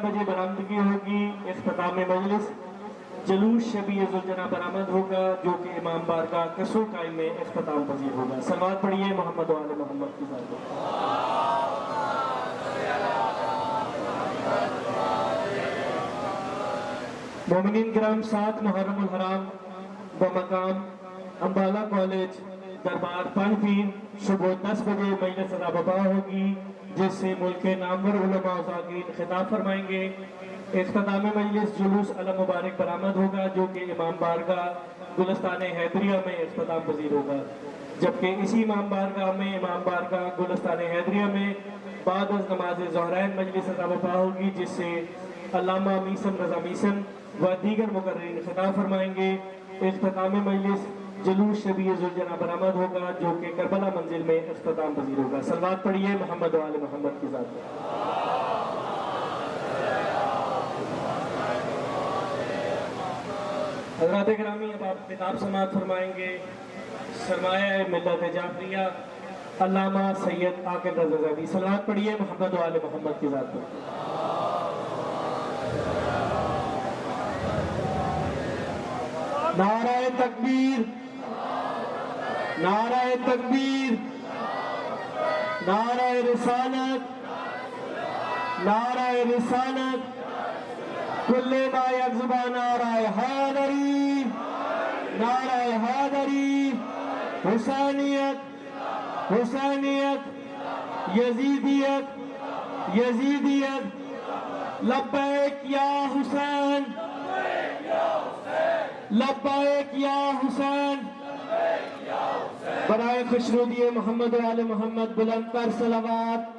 بجے برآمدگی ہوگی، اختتام مجلس جلوس شبیہ ذوالجناح برآمد ہوگا جو کہ امام بارگاہ قصر قائم میں اختتام پذیر ہوگا۔ صلوات پڑھیے محمد و آل محمد کی ذات پر۔ مومنین کرام، 7 محرم الحرام بمقام امبالہ کالج دربار 5 پیر صبح 10 بجے مجلس ادا برپا ہوگی، جس سے ملک کے نامور علماء و ذاکرین خطاب فرمائیں گے۔ اختتام مجلس جلوس علم مبارک برآمد ہوگا جو کہ امام بارگاہ گلستان حیدریہ میں اختتام پذیر ہوگا، جبکہ اسی امام بارگاہ گلستان حیدریہ میں بعد از نماز ظہرین مجلس ادا برپا ہوگی، جس سے علامہ میثم رضا میثم و دیگر مقررین خطاب فرمائیں گے۔ اختتام مجلس جلوس شبیہ ذوالجناح برآمد ہوگا جو کہ کربلا منزل میں اختتام پذیر ہوگا۔ صلوات پڑھیے محمد و آل محمد کی ذات پر۔ حضرات گرامی، اب آپ خطاب سماعت فرمائیں گے سرمایہ ملت جعفریہ علامہ سید عاقل رضا زیدی۔ صلوات پڑھیے محمد و آل محمد کی ذات پر۔ نعرہ تکبیر، نعرہ تکبیر، نعرہ رسالت، نعرہ رسالت، کل ما یکذبہ نعرہ حیدری، نعرہ حیدری، حسینیت، حسینیت، یزیدیت، یزیدیت، لبیک یا حسین، لبیک یا حسین۔ برائے خوشنودی محمد و آل محمد بلند کر صلوات۔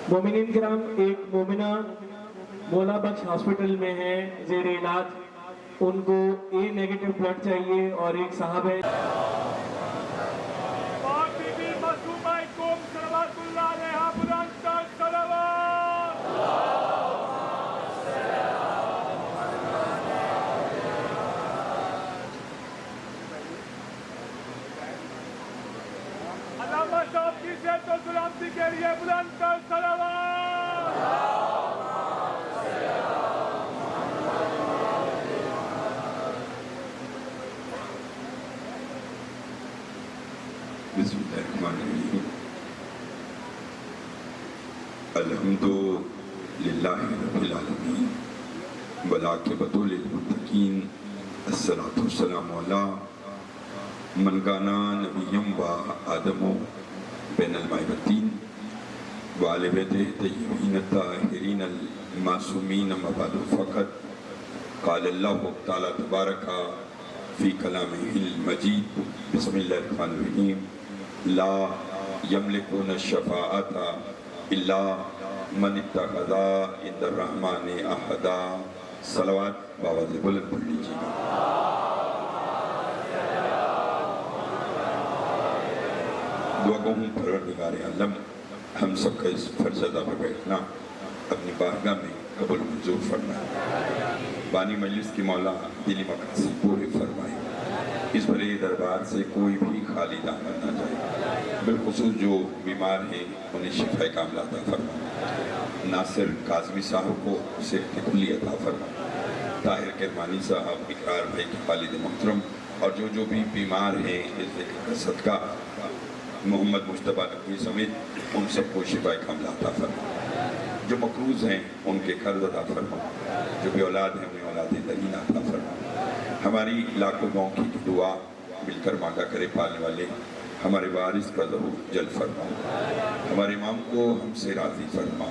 مومنین کرام، ایک مومنہ مولا بخش ہاسپٹل میں ہے زیر علاج، ان کو اے نیگیٹو بلڈ چاہیے، اور ایک صاحب ہے صاحب کی صحت و سلامتی کے لیے بلند کر صلوات۔ بسم اللہ الرحمن الرحیم، الحمد للہ رب العالمین والعاقبۃ للمتقین، الصلاۃ والسلام علی من کان نبیم و آدم بین الماء والطین وآل بیتہ الطیبین الطاہرین المعصومین، اما بعد فقط قال اللہ تعالی تبارک فی کلامہ المجید، بسم اللہ الرحمن الرحیم، لا یملکون الشفاعۃ الا من اتخذ عند الرحمن عہدا۔ صلوات بآواز بلند پڑھ لیجیے گا۔ دعا گو ہوں پروردگار عالم، ہم سب کا اس فرزدہ پر بیٹھنا اپنی بارگاہ میں قبول منظور فرمائے۔ بانی مجلس کی مولا دلی مقاصد پورے فرمائے، اس بھرے دربار سے کوئی بھی خالی دامن نہ جائے، بالخصوص جو بیمار ہیں انہیں شفا کاملہ عطا فرمائے۔ ناصر کاظمی صاحب کو صحت کلی عطا فرمائے، طاہر کرمانی صاحب، اقرار بھائی کے والد محترم، اور جو بھی بیمار ہیں اس ذکر کا صدقہ محمد مصطفیٰ نقوی سمیت ان سب کو شفا کاملہ عطا فرما۔ جو مقروض ہیں ان کے قرض عطا فرما، جو بے اولاد ہیں انہیں اولاد دینہ عطا فرما۔ ہماری لاکھوں گاؤں کی دعا مل کر مانگا کرے پالنے والے ہمارے وارث کا ضرور جل فرما، ہمارے امام کو ہم سے راضی فرما۔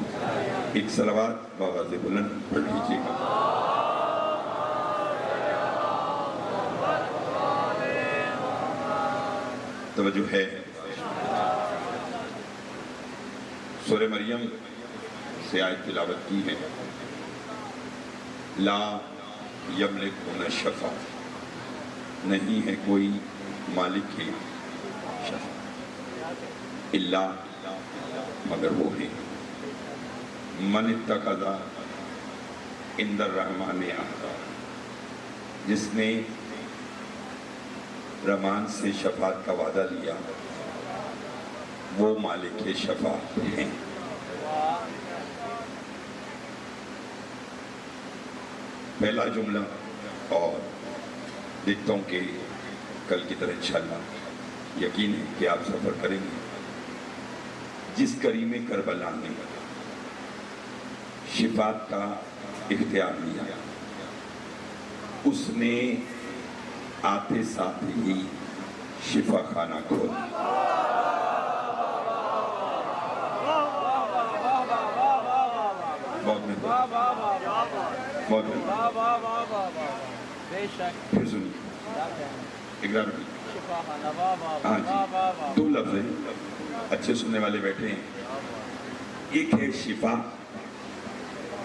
ایک صلوات بآواز بلند پڑھ لیجیے گا۔ توجہ ہے، سورہ مریم سے آیت تلاوت کی ہے، لا یملکون الشفاعۃ، نہیں ہے کوئی مالک ہے شفاعت، الا مگر وہ ہے، من اتخذ عند الرحمن عہدا، جس نے رحمان سے شفاعت کا وعدہ لیا، وہ مالک شفاعت ہیں۔ پہلا جملہ، اور دیکھتا ہوں کہ کل کی طرح انشاءاللہ یقین ہے کہ آپ سفر کریں گے۔ جس کریم کربلا نے شفاعت کا اختیار لیا، اس نے آتے ساتھ ہی شفا خانہ کھولا۔ بہت پھر سنیے اقرار بھی، ہاں جی، دو لفظ ہیں، اچھے سننے والے بیٹھے ہیں، ایک ہے شفا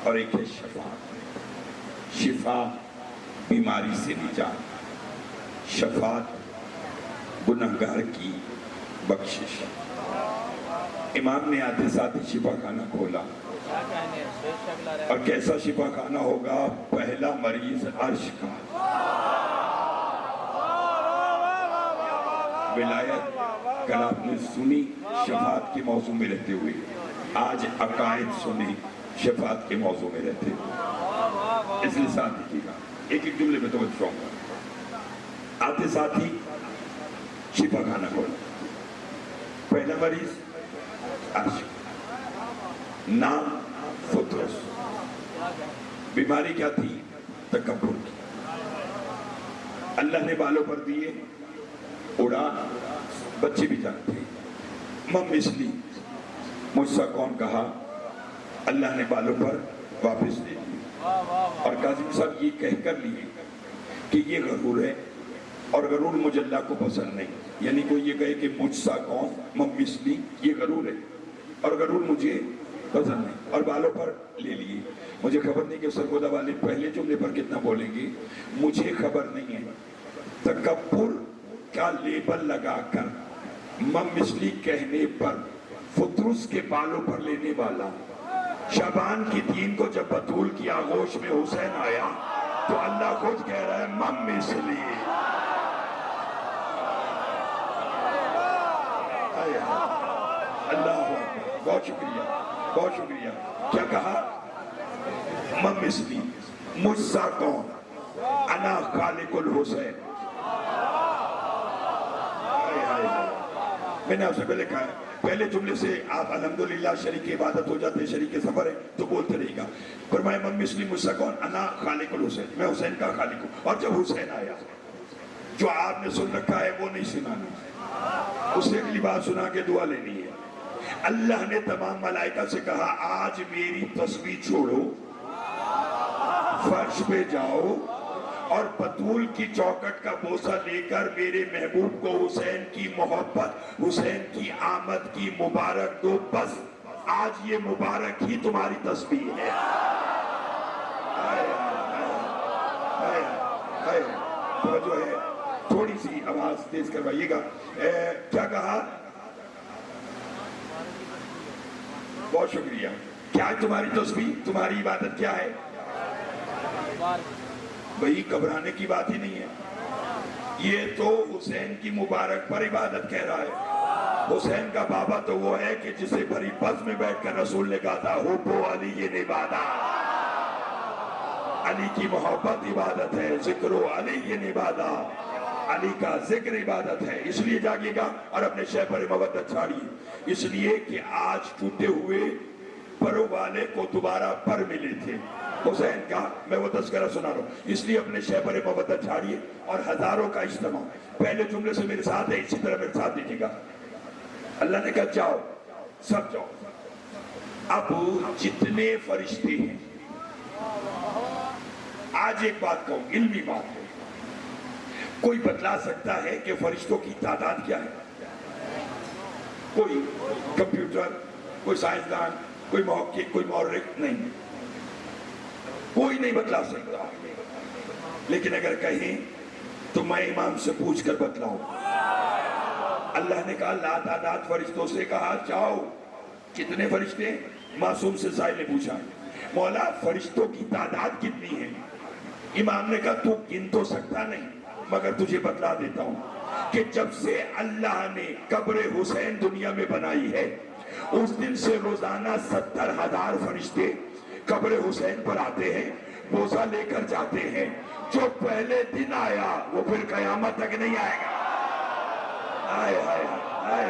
اور ایک ہے شفاعت۔ شفا بیماری سے نجات، شفاعت گنہگار کی بخشش۔ امام نے آتے ساتھ ہی شفا خانہ کھولا، اور کیسا شفا خانہ ہوگا؟ پہلا مریض عرش کا، ولایت کل آپ نے سنی شفاعت کے موضوع میں رہتے ہوئے، آج عقائد سنیں شفاعت کے موضوع میں رہتے ہوئے، اس لیے ساتھ دیکھیے گا، ایک ایک جملے میں توجہ چاہوں گا۔ آتے ساتھ ہی شفا خانہ کھولا، پہلا مریض عرش، نام فطرس، بیماری کیا تھی؟ تکبر کی، اللہ نے بالوں پر دیے، اڑا، بچے بھی جانتے ہیں، مم مثلی، مجھ سا کون کہا، اللہ نے بالوں پر واپس دے دیے، اور کاظم صاحب یہ کہہ کر لیے کہ یہ غرور ہے، اور غرور مجھ اللہ کو پسند نہیں، یعنی کوئی یہ کہے کہ مجھ سا کون، مم مثلی، یہ غرور ہے، اور غرور مجھے پسند نہیں، اور بالوں پر لے لیے۔ مجھے خبر نہیں کہ سرگودا والے پہلے جملے پر کتنا بولیں گے، مجھے خبر نہیں ہے۔ تکبر کا لیبل لگا کر مم مثلی کہنے پر فطرس کے بالوں پر لینے والا، شعبان کی 3 کو جب بطول کی آغوش میں حسین آیا تو اللہ خود کہہ رہا ہے مم مثلی۔ اللہ بہت شکریہ، بہت شکریہ۔ کیا کہا؟ مم مثلی، مجھ سا کون، انا خالق الحسین۔ میں نے آپ سے پہلے کہا ہے، پہلے جملے سے آپ الحمدللہ شریک عبادت ہو جاتے ہیں، شریک سفر ہے تو بولتے رہے گا۔ فرمایا مم مثلی، مجھ سا کون، انا خالق الحسین، میں حسین کا خالق ہوں۔ اور جب حسین آیا، جو آپ نے سن رکھا ہے وہ نہیں سنانا، اسے اگلی بات سنا کے دعا لینی ہے۔ اللہ نے تمام ملائکہ سے کہا آج میری تسبیح چھوڑو، فرش پہ جاؤ، اور بطول کی چوکٹ کا بوسہ لے کر میرے محبوب کو حسین کی محبت، حسین کی آمد کی مبارک دو، بس آج یہ مبارک ہی تمہاری تسبیح ہے۔ توجہ ہے، تھوڑی سی آواز تیز کروائیے گا۔ کیا کہا؟ بہت شکریہ۔ کیا ہے تمہاری تسبیح، تمہاری عبادت کیا ہے؟ وہی گھبرانے کی بات ہی نہیں ہے، یہ تو حسین کی مبارک پر عبادت کہہ رہا ہے۔ حسین کا بابا تو وہ ہے کہ جسے بھری بز میں بیٹھ کر رسول نے کہا تھا حب علی یہ عبادت، علی کی محبت عبادت ہے، ذکر علی یہ عبادت، علی کا ذکر عبادت ہے۔ اس لیے جاگیے گا اور اپنے شہ پر مودت چھاڑیے، اس لیے کہ آج ٹوٹے ہوئے پروں والے کو دوبارہ پر ملے تھے حسین کا، میں وہ تذکرہ سنا رہا ہوں، اس لیے اپنے شہ پر مودت چھاڑیے اور ہزاروں کا اجتماع پہلے جملے سے میرے ساتھ ہے، اسی طرح میرے ساتھ دیجیے گا۔ اللہ نے کہا جاؤ، سب جاؤ۔ اب جتنے فرشتے ہیں، آج ایک بات کہوں، علمی بات ہے، کوئی بتلا سکتا ہے کہ فرشتوں کی تعداد کیا ہے؟ کوئی کمپیوٹر، کوئی سائنسدان، کوئی محقق، کوئی مورخ نہیں، کوئی نہیں بتلا سکتا۔ لیکن اگر کہیں تو میں امام سے پوچھ کر بتلاؤں۔ اللہ نے کہا لا تعداد فرشتوں سے کہا جاؤ، کتنے فرشتے؟ معصوم سے سائل نے پوچھا مولا فرشتوں کی تعداد کتنی ہے؟ امام نے کہا تو گن تو سکتا نہیں مگر تجھے بتلا دیتا ہوں، کہ جب سے اللہ نے قبر حسین دنیا میں بنائی ہے اس دن سے روزانہ 70,000 فرشتے قبر حسین پر آتے ہیں، بوسہ لے کر جاتے ہیں۔ جو پہلے دن آیا وہ پھر قیامت تک نہیں آئے گا۔ آئے ہائے ہائے ہائے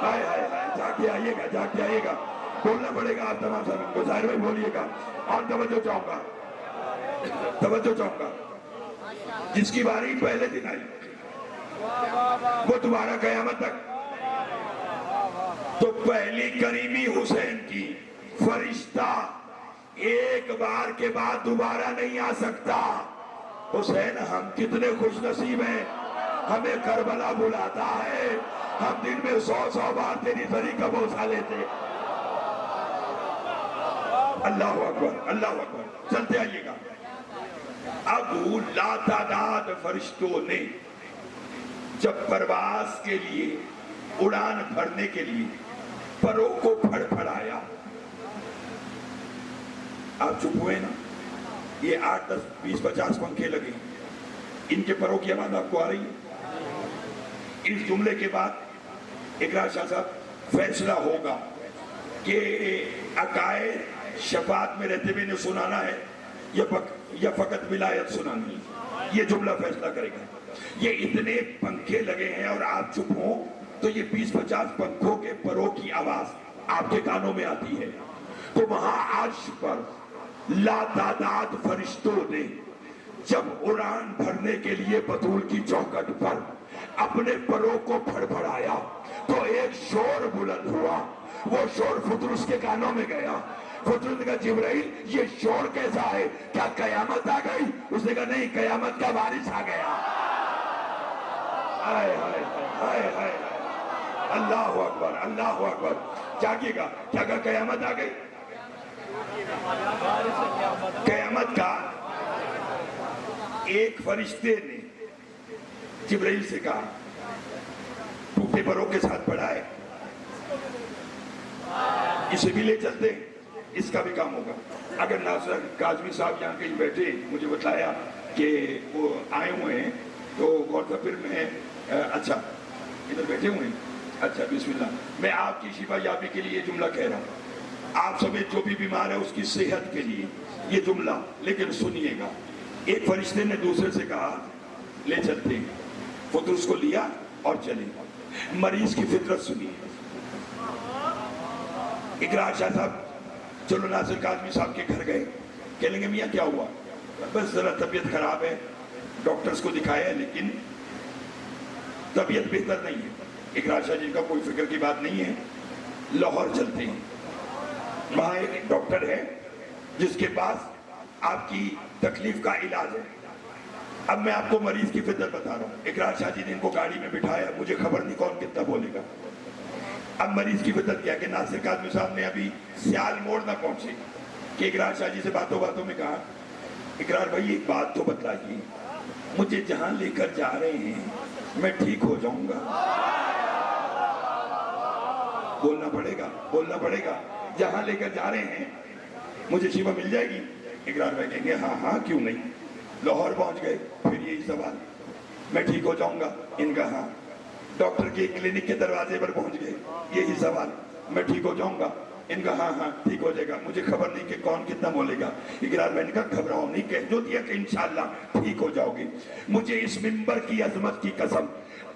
ہائے ہائے ہائے، جا کے آئیے گا، جا کے آئیے گا، بولنا پڑے گا آپ تمام سب کو، ظاہر میں بولیے گا۔ اور توجہ چاہوں گا، توجہ چاہوں گا، جس کی باری پہلے دن آئی وہ دوبارہ قیامت تک۔ تو پہلی کریمی حسین کی، فرشتہ ایک بار کے بعد دوبارہ نہیں آ سکتا۔ حسین ہم کتنے خوش نصیب ہیں، ہمیں کربلا بلاتا ہے، ہم دن میں 100 بار تیری زری کا بوسہ لیتے۔ اللہ اکبر، اللہ اکبر، چلتے آئیے گا۔ اب لاتعداد فرشتوں نے جب پرواز کے لیے، اڑان بھرنے کے لیے پروں کو پھڑ پھڑایا، آپ چپ ہوئے نا، یہ 8، 10، 20، 50 پنکھے لگے، ان کے پروں کی آواز آپ کو آ رہی ہے؟ اس جملے کے بعد اقرار شاہ صاحب فیصلہ ہوگا کہ عقائد شفاعت میں رہتے ہوئے نے سنانا ہے یا فقط ولایت سنانی ہے، یہ جملہ فیصلہ کرے گا۔ یہ اتنے پنکھے لگے ہیں اور آپ چپ ہوں تو یہ 20-50 پنکھوں کے پروں کی آواز آپ کے کانوں میں آتی ہے۔ تو وہاں عرش پر لاتعداد فرشتوں نے جب اڑان بھرنے کے لیے بطول کی چوکھٹ پر اپنے پروں کو پھڑپھڑایا تو ایک شور بلند ہوا، وہ شور فطرس کے کانوں میں گیا۔ فطرس نے کہا جبرائیل یہ شور کیسا ہے، کیا قیامت آ گئی؟ اس نے کہا نہیں، قیامت کا وارث آ گیا۔ ہائے ہائے ہائے ہائے، اللہ اکبر، اللہ اکبر، جاگیے گا، کیا کہا قیامت آ گئی؟ قیامت کا ایک فرشتے نے جبرائیل سے کہا ٹوٹے پروں کے ساتھ پڑھائے، اسے بھی لے چلتے، اس کا بھی کام ہوگا۔ اگر ناصر کاظمی صاحب یہاں کہیں بیٹھے، مجھے بتایا کہ وہ آئے ہوئے ہیں، تو غور سے پھر میں اچھا ادھر بیٹھے ہوئے ہیں، اچھا بسم اللہ، میں آپ کی شفا یابی کے لیے یہ جملہ کہہ رہا ہوں، آپ سمیت جو بھی بیمار ہے اس کی صحت کے لیے یہ جملہ، لیکن سنیے گا۔ ایک فرشتے نے دوسرے سے کہا لے چلتے ہیں، فطرس کو لیا اور چلے، مریض کی فطرت سنیے۔ اقرار شاہ صاحب چلو ناصر کاظمی صاحب کے گھر گئے، کہنے لگے میاں کیا ہوا؟ بس ذرا طبیعت خراب ہے، ڈاکٹرز کو دکھایا لیکن طبیعت بہتر نہیں ہے۔ اقرار شاہ جی کا کوئی فکر کی بات نہیں ہے، لاہور چلتے ہیں، وہاں ایک ڈاکٹر ہے جس کے پاس آپ کی تکلیف کا علاج ہے۔ اب میں آپ کو مریض کی فطرت بتا رہا ہوں۔ اقرار شاہ جی نے ان کو گاڑی میں بٹھایا، مجھے خبر نہیں کون کتنا بولے گا۔ اب مریض کی فطرت کیا کہ ناصر کاظمی صاحب نے ابھی سیال موڑ نہ پہنچے کہ اقرار شاہ جی سے باتوں باتوں میں کہا اقرار بھائی ایک بات تو بتلائیے، مجھے جہاں لے کر جا رہے ہیں میں ٹھیک ہو جاؤں گا؟ بولنا پڑے گا، بولنا پڑے گا، جہاں لے کر جا رہے ہیں مجھے شفا مل جائے گی؟ اقرار بھائی کہیں گے ہاں ہاں کیوں نہیں۔ لاہور پہنچ گئے، پھر یہی سوال، میں ٹھیک ہو جاؤں گا؟ ان کا ہاں۔ ڈاکٹر کے کلینک کے دروازے پر پہنچ گئے، یہی سوال، میں ٹھیک ہو جاؤں گا؟ ان کا ہاں ہاں ٹھیک ہو جائے گا، مجھے خبر نہیں کہ کون کتنا بولے گا۔ اقرار میں نے کہا گھبراؤ نہیں، کہہ جو دیا کہ انشاءاللہ ٹھیک ہو جاؤ گے۔ مجھے اس منبر کی عظمت کی قسم،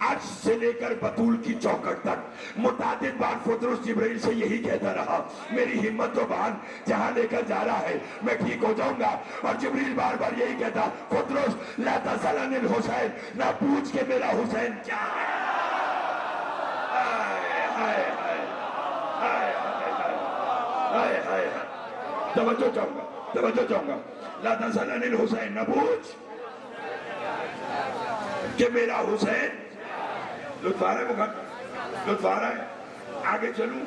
عرش سے لے کر بطول کی چوکھٹ تک متعدد بار فطرس جبرائیل سے یہی کہتا رہا میری ہمت تو باندھ، جہاں لے کر جا رہا ہے میں ٹھیک ہو جاؤں گا۔ اور جبرائیل بار بار یہی کہتا فطرس لا تسأل عن الحسین، نہ پوچھ کے میرا حسین کیا ہے۔ توجہ چاہوں گا، توجہ چاہوں گا، لا تسأل عن الحسین، نہ پوچھ کہ میرا حسین۔ لطف آ رہا ہے مخاطب، لطف آ رہا ہے؟ آگے چلوں،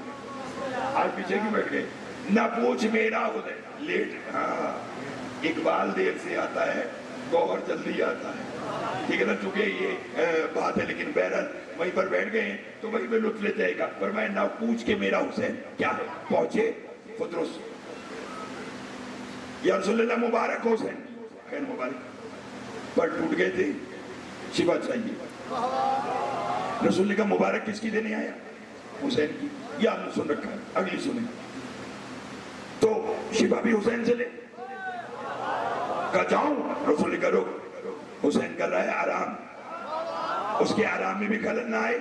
آج پیچھے کی بیٹھ گئے، نہ پوچھ میرا حسین، لیٹ، ہاں اقبال دیر سے آتا ہے، گوہر جلدی آتا ہے، ٹھیک ہے نا، چونکہ یہ بات ہے، لیکن بہرحال وہیں پر بیٹھ گئے ہیں تو وہیں پہ لطف لیتے جائے گا۔ فرمایا نہ پوچھ کے میرا حسین کیا ہے۔ پہنچے فطرس، یا رسول اللہ مبارک حسین، خیر مبارک، پر ٹوٹ گئے تھے، شفا چاہیے۔ رسول نے کہا مبارک کس کی دینے آیا؟ حسین کی. یہ آپ نے سن رکھا ہے, اگلی سنیں. تو شفا بھی حسین سے لے. کہا جاؤں؟ رسول نے کہا رک. حسین کر رہا ہے آرام, اس کے آرام میں بھی خلل نہ آئے.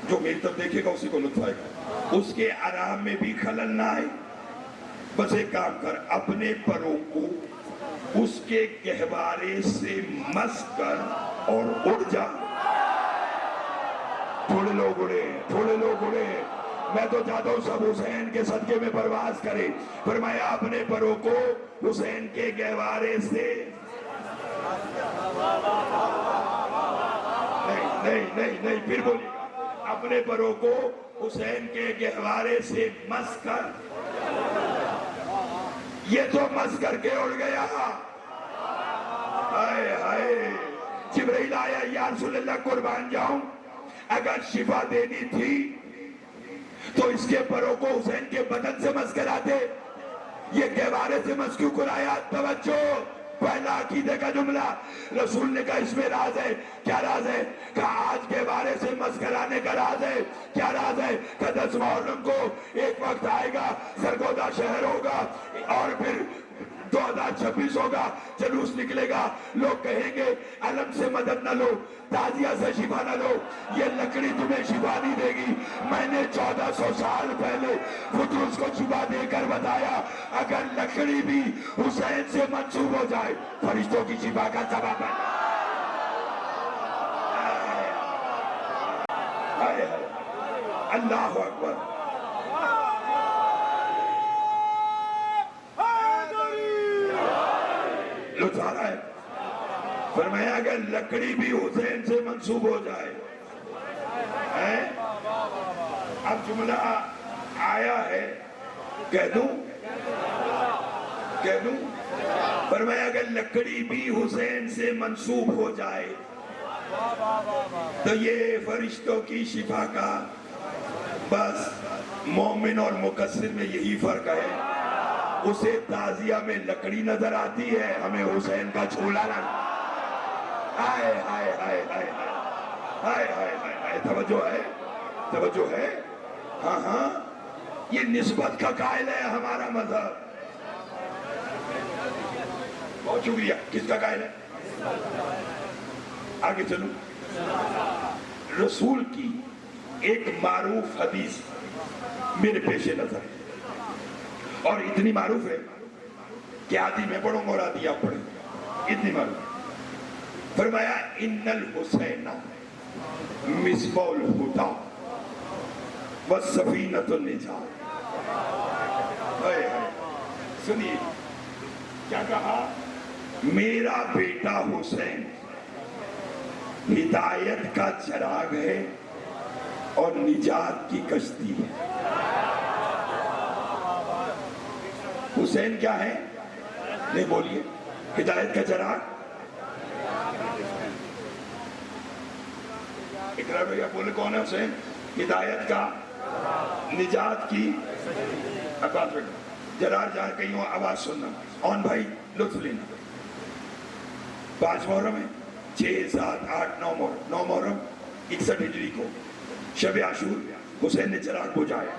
جو میری طرف دیکھے گا اسی کو لطف آئے گا. اس کے آرام میں بھی خلل نہ آئے. بس ایک کام کر, اپنے پروں کو اس کے گہوارے سے مس کر اور اڑ جا. تھوڑے لوگ اڑے, تھوڑے لوگ اڑے. میں تو چاہتا ہوں سب حسین کے صدقے میں پرواز کرے. فرمایا اپنے پروں کو حسین کے گہوارے سے, نہیں پھر بولیے گا, اپنے پروں کو حسین کے گہوارے سے مس کر. یہ تو مس کر کے اڑ گیا. ہائے ہائے. جبرائیل آیا, یا رسول اللہ قربان جاؤں, اگر شفا دینی تھی تو اس کے پروں کو حسین کے بدن سے مس کراتے, یہ گہوارے سے مس کیوں کرایا؟ توجہ, پہلا عقیدے کا جملہ. رسول نے کہا اس میں راز ہے. کیا راز ہے؟ کہا آج گہوارے سے مس کرانے کا راز ہے. کیا راز ہے؟ کہ 10 محرم کو ایک وقت آئے گا, سرگودا شہر ہوگا, اور پھر 2026 ہوگا, جلوس نکلے گا, لوگ کہیں گے علم سے مدد نہ لو, تازیہ سے شفا نہ لو, یہ لکڑی تمہیں شفا نہیں دے گی. میں نے 1400 سال پہلے بطرس کو شفا دے کر بتایا, اگر لکڑی بھی حسین سے منسوب ہو جائے فرشتوں کی شفا کا سبب ہے. اللہ اکبر. لطف آ رہا ہے. فرمایا اگر لکڑی بھی حسین سے منسوب ہو جائے. اب جملہ آیا ہے, کہہ دوں؟ فرمایا اگر لکڑی بھی حسین سے منسوب ہو جائے تو یہ فرشتوں کی شفا کا, بس مومن اور مقصر میں یہی فرق ہے. اسے تعزیہ میں لکڑی نظر آتی ہے, ہمیں حسین کا جھولا نہ. ہائے ہائے ہائے ہائے ہائے ہائے ہائے. توجہ ہے. ہاں, یہ نسبت کا قائل ہے ہمارا مذہب. بہت شکریہ. کس کا قائل ہے؟ آگے چلو. رسول کی ایک معروف حدیث میرے پیش نظر ہے, اور اتنی معروف ہے کہ آدھی میں پڑھوں گا اور آدھی آپ پڑھیں. اتنی معروف. فرمایا ان الحسین مصباح الہدی والسفینۃ النجات. سنیے کیا کہا, میرا بیٹا حسین ہدایت کا چراغ ہے اور نجات کی کشتی ہے. حسین کیا ہے؟ نہیں بولیے. ہدایت کا چراغ. اقرار بھیا بولے کون ہے حسین؟ ہدایت کا, نجات کی. اب جرار جہاں کہیں ہو آواز سننا, اون بھائی لطف لینا. 5 محرم ہے, 6, 7, 8, 9 محرم. 9 محرم 61 ہجری کو شب عاشور حسین نے چراغ بجھایا.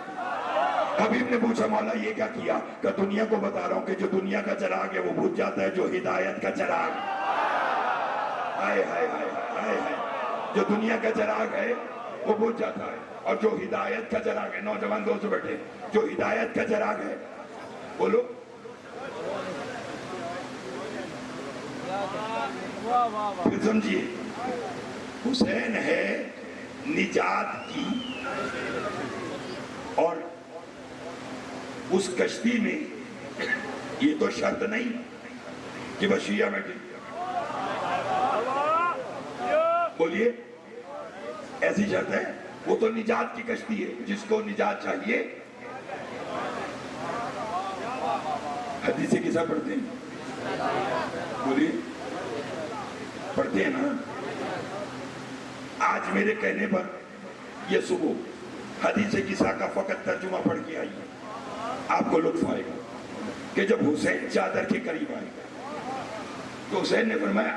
حبیب نے پوچھا مولا یہ کیا کیا؟ کہ دنیا کو بتا رہا ہوں کہ جو دنیا کا چراغ ہے وہ بجھ جاتا ہے, جو ہدایت کا چراغ. ہائے ہائے ہائے ہائے ہائے. جو دنیا کا چراغ ہے وہ بجھ جاتا ہے, اور جو ہدایت کا چراغ ہے, نوجوان دوست بیٹھے, جو ہدایت کا چراغ ہے, بولو. پھر سمجھیے, حسین ہے نجات کی, اور اس کشتی میں یہ تو شرط نہیں کہ بس شیعہ بیٹھے. بولیے, ایسی شرط ہے؟ وہ تو نجات کی کشتی ہے, جس کو نجات چاہیے. حدیث کسا پڑھتے ہیں؟ بولیے, پڑھتے ہیں نا. آج میرے کہنے پر یہ صبح حدیث کسا کا فقط ترجمہ پڑھ کے آئیے, آپ کو لطف آئے گا کہ جب حسین چادر کے قریب آئے تو حسین نے فرمایا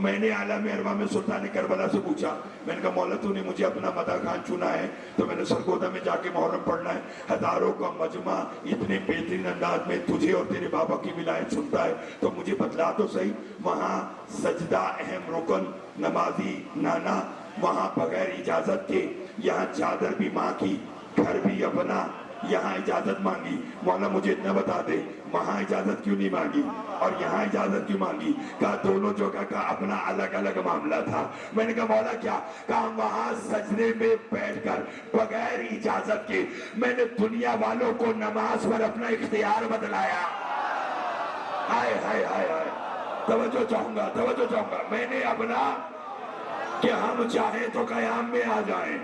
میں نے عالم اروا میں سلطان کربلا سے پوچھا، میں نے کہا مولا تو نے مجھے اپنا مدح خان چنا ہے تو میں نے سرگودا میں جا کے محرم پڑھنا ہے، ہزاروں کا مجمع اتنے بہترین انداز میں تجھے اور تیرے بابا کی ولایت سنتا ہے، تو مجھے بتلا تو صحیح وہاں سجدہ اہم رکن، نمازی نانا وہاں بغیر اجازت کے، یہاں چادر بھی ماں کی، گھر بھی اپنا، یہاں اجازت مانگی، مولا مجھے اتنا بتا دے وہاں اجازت کیوں نہیں مانگی اور یہاں اجازت کیوں مانگی؟ کہا دونوں جگہ کا اپنا الگ الگ معاملہ تھا۔ میں نے کہا مولا کیا؟ کہا وہاں سجدے میں بیٹھ کر بغیر اجازت کے میں نے دنیا والوں کو نماز پر اپنا اختیار بتلایا۔ ہائے ہائے ہائے ہائے، توجہ چاہوں گا، میں نے اپنا کہ ہم چاہیں تو قیام میں آ جائیں،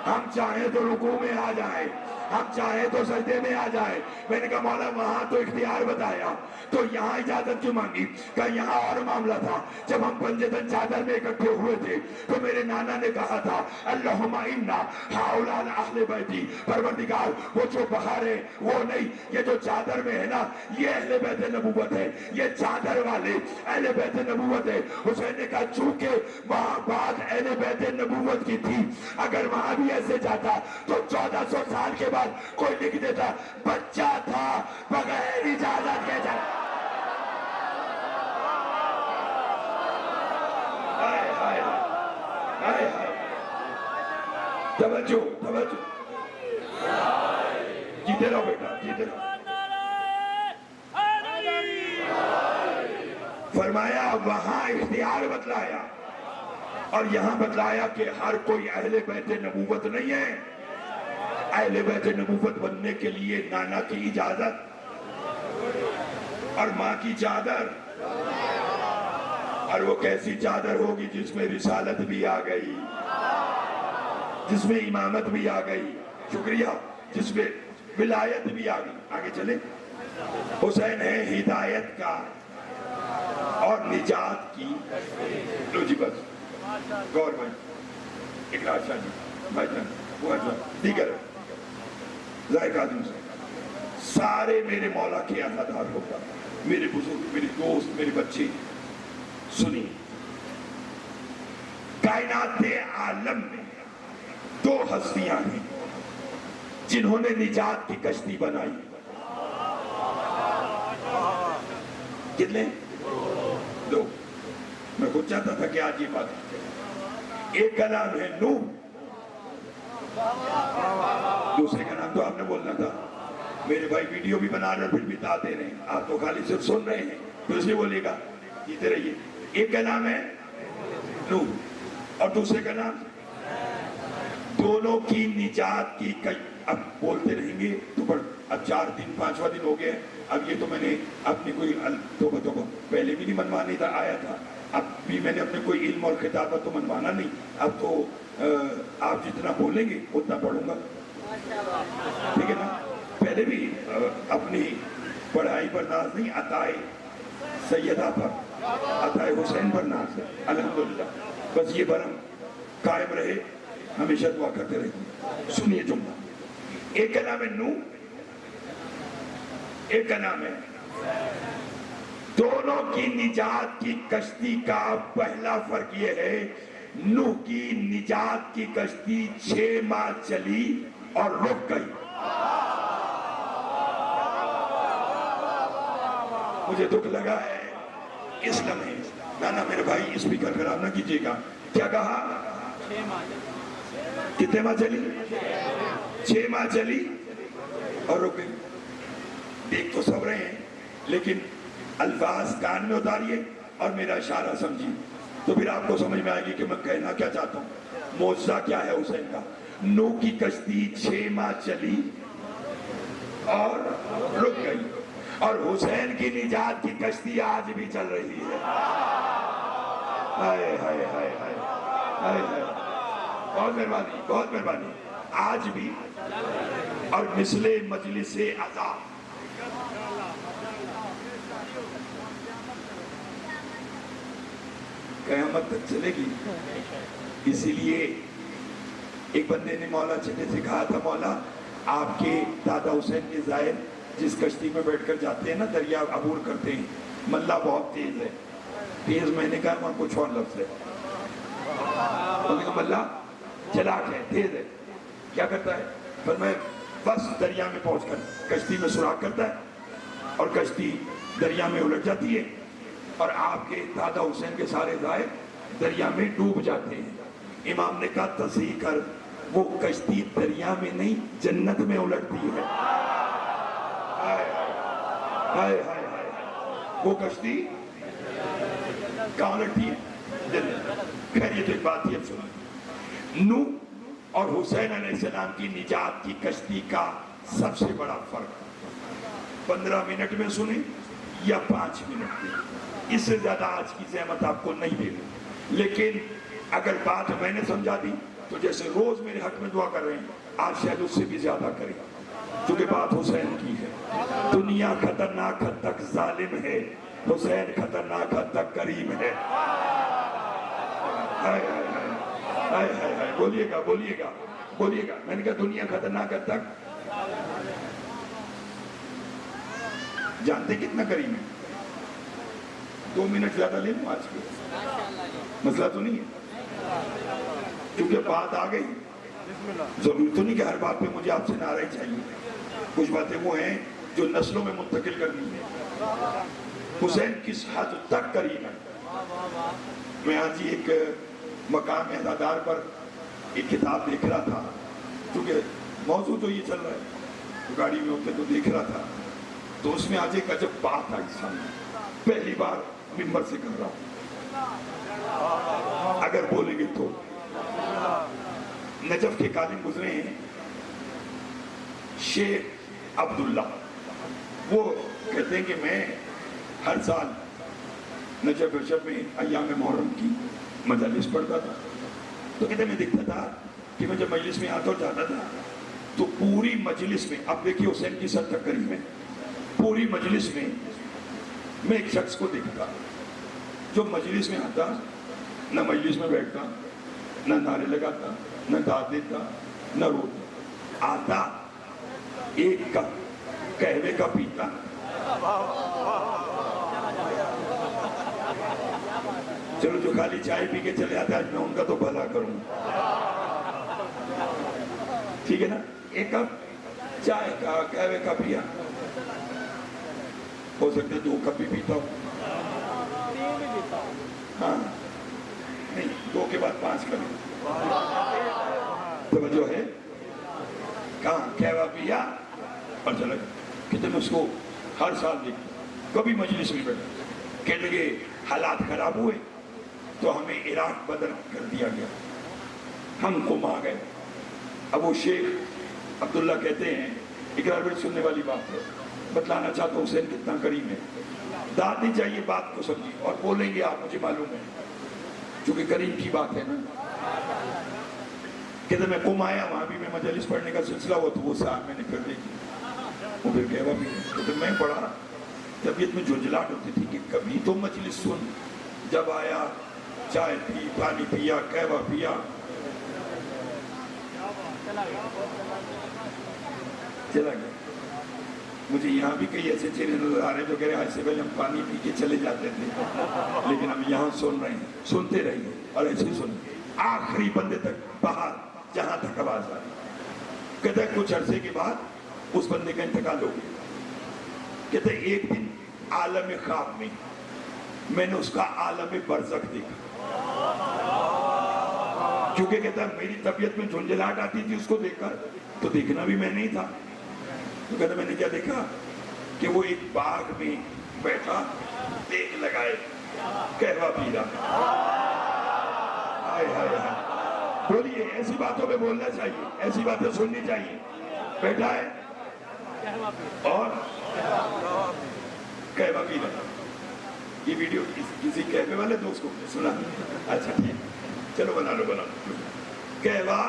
ہم چاہیں تو رکوع میں آ جائیں، ہم چاہیں تو سجدے میں آ جائیں۔ میں نے کہا مولا وہاں تو اختیار بتایا تو یہاں اجازت کیوں مانگی؟ کہا یہاں اور معاملہ تھا، جب ہم پنجتن چادر میں اکٹھے ہوئے تھے تو میرے نانا نے کہا تھا اللہم انا ہؤلاء اہل بیتی، پروردگار وہ جو بہار ہے وہ نہیں، یہ جو چادر میں ہے نا یہ اہل بیت نبوت ہے، یہ چادر والے اہل بیت نبوت ہے۔ حسین نے کہا چونکہ وہاں بات اہل بیت نبوت کی تھی، اگر وہاں بھی ایسے جاتا تو 1400 سال کے بعد کوئی لکھ دیتا بچہ تھا بغیر اجازت کے جا۔ توجہ جیتے رہو بیٹا، جیتے رہو۔ فرمایا وہاں اختیار بتلایا اور یہاں بتلایا کہ ہر کوئی اہل بیت نبوت نہیں ہے۔ اہل بیت نبوت بننے کے لیے نانا کی اجازت اور ماں کی چادر، اور وہ کیسی چادر ہوگی جس میں رسالت بھی آ گئی، جس میں امامت بھی آ گئی، شکریہ، جس میں ولایت بھی آ گئی۔ آگے چلیں۔ حسین ہے ہدایت کا اور نجات کی۔ لو جی بس گور بھائی، اقرار شاہ جی، بھائی جان، وہ جان، دیگر ذائقہ آدم سے سارے میرے مولا کے عزادار ہوگا، میرے بزرگ، میرے دوست، میرے بچے سنی۔ کائنات عالم میں دو ہستیاں ہیں جنہوں نے نجات کی کشتی بنائی۔ کتنے؟ دو۔ میں خود چاہتا تھا کہ آج یہ بات، ایک کا نام ہے نوح، دوسرے کا نام تو آپ نے بولنا تھا۔ میرے بھائی ویڈیو بھی بنا رہے پھر بھی بتاتے رہے، آپ تو خالی صرف سن رہے ہیں، دوسرے بولے گا جیتے رہیے۔ ایک کا نام ہے نوح اور دوسرے کا نام، دونوں کی نجات کی اب بولتے رہیں گے تو اب 4 دن 5واں دن ہو گئے، اب یہ تو میں نے اپنی کوئی توبہ پہلے بھی نہیں منوانے تھا آیا تھا، اب بھی میں نے اپنے کوئی علم اور خطابت تو منوانا نہیں، اب تو آپ جتنا بولیں گے اتنا پڑھوں گا، ٹھیک ہے نا؟ پہلے بھی اپنی پڑھائی پر ناز نہیں، عطائے سیدہ پر، عطائے حسین پر ناز ہے، الحمدللہ۔ بس یہ برم قائم رہے، ہمیشہ دعا کرتے رہیے۔ سنیے جملہ، ایک کا نام ہے نوح، ایک کا نام ہے، دونوں کی نجات کی کشتی کا پہلا فرق یہ ہے، نوح کی نجات کی کشتی 6 ماہ چلی اور رک گئی۔ مجھے دکھ لگا ہے اس لمحے، نانا میرے بھائی اسپیکر خراب نہ کیجیے گا، کیا کہا؟ کتنے ماہ چلی؟ 6 ماہ چلی اور رک گئی۔ دیکھ تو سب رہے ہیں لیکن الفاظ کان میں اتاریے اور میرا اشارہ سمجھیے تو پھر آپ کو سمجھ میں آئے گی کہ میں کہنا کیا چاہتا ہوں۔ معجزہ کیا ہے حسین کا؟ نوح کی کشتی 6 ماہ چلی اور رک گئی، اور حسین کی نجات کی کشتی آج بھی چل رہی ہے۔ ہائے ہائے ہائے ہائے ہائے ہائے، بہت مہربانی، بہت مہربانی، آج بھی، اور مثل مجلس عزا۔ قیامت تک چلے گی، اسی لیے ایک بندے نے مولا چنے سے کہا تھا، مولا آپ کے دادا حسین کے زائر جس کشتی میں بیٹھ کر جاتے ہیں نا، دریا عبور کرتے ہیں، ملا بہت تیز ہے، تیز میں نے کہا وہاں کچھ اور لفظ ہے. انہوں نے کہا ملا چلاک ہے، تیز ہے. کیا کرتا ہے؟ فرمایا بس دریا میں پہنچ کر کشتی میں سوراخ کرتا ہے اور کشتی دریا میں الٹ جاتی ہے اور آپ کے دادا حسین کے سارے ذائع دریا میں ڈوب جاتے ہیں. امام نے کہا تصحیح کر، وہ کشتی دریا میں نہیں جنت میں الٹتی ہے. ہائے ہائے ہائے ہائے، وہ کشتی کہاں الٹتی ہے؟ جنت. خیر یہ تو ایک بات ہی اب سنیں. نوح اور حسین علیہ السلام کی نجات کی کشتی کا سب سے بڑا فرق 15 منٹ میں سنیں یا 5 منٹ میں. اس سے زیادہ آج کی زحمت آپ کو نہیں دے دوں. لیکن اگر بات میں نے سمجھا دی تو جیسے روز میرے حق میں دعا کر رہے ہیں آج شاید اس سے بھی زیادہ کریں، کیونکہ بات حسین کی ہے. دنیا خطرناک حد تک ظالم ہے، حسین خطرناک حد تک کریم ہے. ہائے ہائے ہائے ہائے ہائے ہائے، بولیے گا بولیے گا بولیے گا. میں نے کہا دنیا خطرناک حد تک، جانتے کتنا کریم ہے؟ 2 منٹ زیادہ لے لوں آج کے، مسئلہ تو نہیں ہے کیونکہ بات آ گئی. ضروری تو نہیں کہ ہر بات پہ مجھے آپ سے نعرہ چاہیے. کچھ باتیں وہ ہیں جو نسلوں میں منتقل کرنی ہے. حسین کس حد تک کریم ہے. میں آج ہی ایک مقام اعدادار پر ایک کتاب دیکھ رہا تھا، کیونکہ موضوع تو یہ چل رہا ہے، گاڑی میں ہوتے تو دیکھ رہا تھا. تو اس میں آج ایک عجب بات آئی سامنے، پہلی بار ممبر سے کر رہا ہوں، اگر بولیں گے تو. نجف کے قاضی گزرے ہیں شیخ عبداللہ، وہ کہتے ہیں کہ میں ہر سال نجف رجب میں ایام محرم کی مجالس پڑھتا تھا. تو کہتے ہیں میں دیکھتا تھا کہ میں جب مجلس میں آتا اور جاتا تھا تو پوری مجلس میں، اب دیکھیے حسین کی سر تک قریب ہے، پوری مجلس میں میں ایک شخص کو دیکھتا جو مجلس میں آتا، نہ مجلس میں بیٹھتا، نہ نعرے لگاتا، نہ داد دیتا، نہ روتا. آتا ایک کپ قہوے کا پیتا، چلو جو خالی چائے پی کے چلے آتا ہے میں ان کا تو بھلا کروں، ٹھیک ہے نا. ایک کپ چائے کا قہوے کا پیا، ہو سکتا ہے 2 کپ بھی پیتا ہوں. ہاں نہیں، 2 کے بعد 5 کریں. توجہ ہے؟ کہاں قہوہ پیا اور چلا گیا. کہتے میں اس کو ہر سال دیکھتا، کبھی مجلس میں بیٹھا. کہنے لگے حالات خراب ہوئے تو ہمیں عراق بدر کر دیا گیا، ہم قم آ گئے. اب وہ شیخ عبداللہ کہتے ہیں، اقرار بڑی سننے والی بات ہے، بتلانا چاہتا ہوں حسین کتنا کریم ہے. داد نہیں چاہیے، بات کو سمجھیے اور بولیں گے آپ، مجھے معلوم ہے چونکہ کریم کی بات ہے نا. کہتے میں قم آیا، وہاں بھی میں مجلس پڑھنے کا سلسلہ ہوا تو وہ صاحب میں نے پھر دیکھی، وہ پھر کہوا بھی کہتے میں پڑھا. طبیعت میں جھنجھلاہٹ ہوتی تھی کہ کبھی تو مجلس سن. جب آیا چائے پی، پانی پیا، قہوہ پیا، چلا گیا. مجھے یہاں بھی کئی ایسے چہرے نظر آ رہے ہیں جو کہہ رہے ہیں آج سے پہلے ہم پانی پی کے چلے جاتے تھے لیکن ہم یہاں سن رہے ہیں. سنتے رہیے اور ایسے سنیں آخری بندے تک، باہر جہاں تک آواز آ رہی. کہتا ہے کچھ عرصے کے بعد اس بندے کا انتقال ہو گیا. کہتے ہیں ایک دن عالم خواب میں نے اس کا عالم برزخ دیکھا. کیونکہ کہتا ہے میری طبیعت میں جھنجھلاہٹ آتی تھی اس کو دیکھ کر، تو دیکھنا بھی میں نہیں تھا. تو کہتا میں نے کیا دیکھا کہ وہ ایک باغ میں بیٹھا، دیکھ لگائے، قہوہ پی رہا. ہائے ہائے ہائے، بولیے ایسی باتوں پہ بولنا چاہیے، ایسی باتیں سننی چاہیے. بیٹھا ہے اور قہوہ پی رہا. یہ ویڈیو کسی قہوے والے دوست کو سنا؟ اچھا ٹھیک، چلو بنا لو بنا لو. قہوہ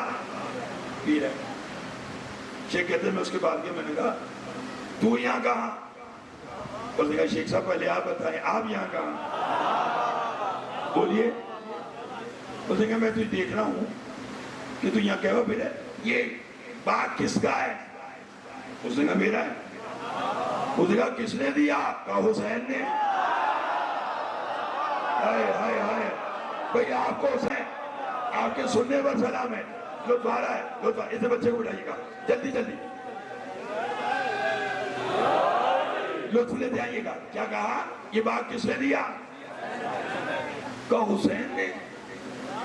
پی رہا. شیخ کہتے ہیں میں اس کے بعد گیا، میں نے کہا تو یہاں کہاں؟ اس نے کہا شیخ صاحب پہلے آپ بتائیں آپ یہاں کہاں؟ بولیے. اس نے کہا میں تجھے دیکھ رہا ہوں کہ تو یہاں قہوہ پی رہا ہے، یہ باغ کس کا ہے؟ اس نے کہا میرا ہے. اس نے کہا کس نے دیا؟ کہا حسین نے. ہائے ہائے ہائے بھئی آپ کو اسے آپ کے سننے پر سلام ہے. لطف آ رہا ہے, لطف اسے بچے کو اٹھائیے گا جلدی جلدی, لطف لیتے آئیے گا. کیا کہا؟ یہ باغ کس نے دیا؟ کہا حسین نے.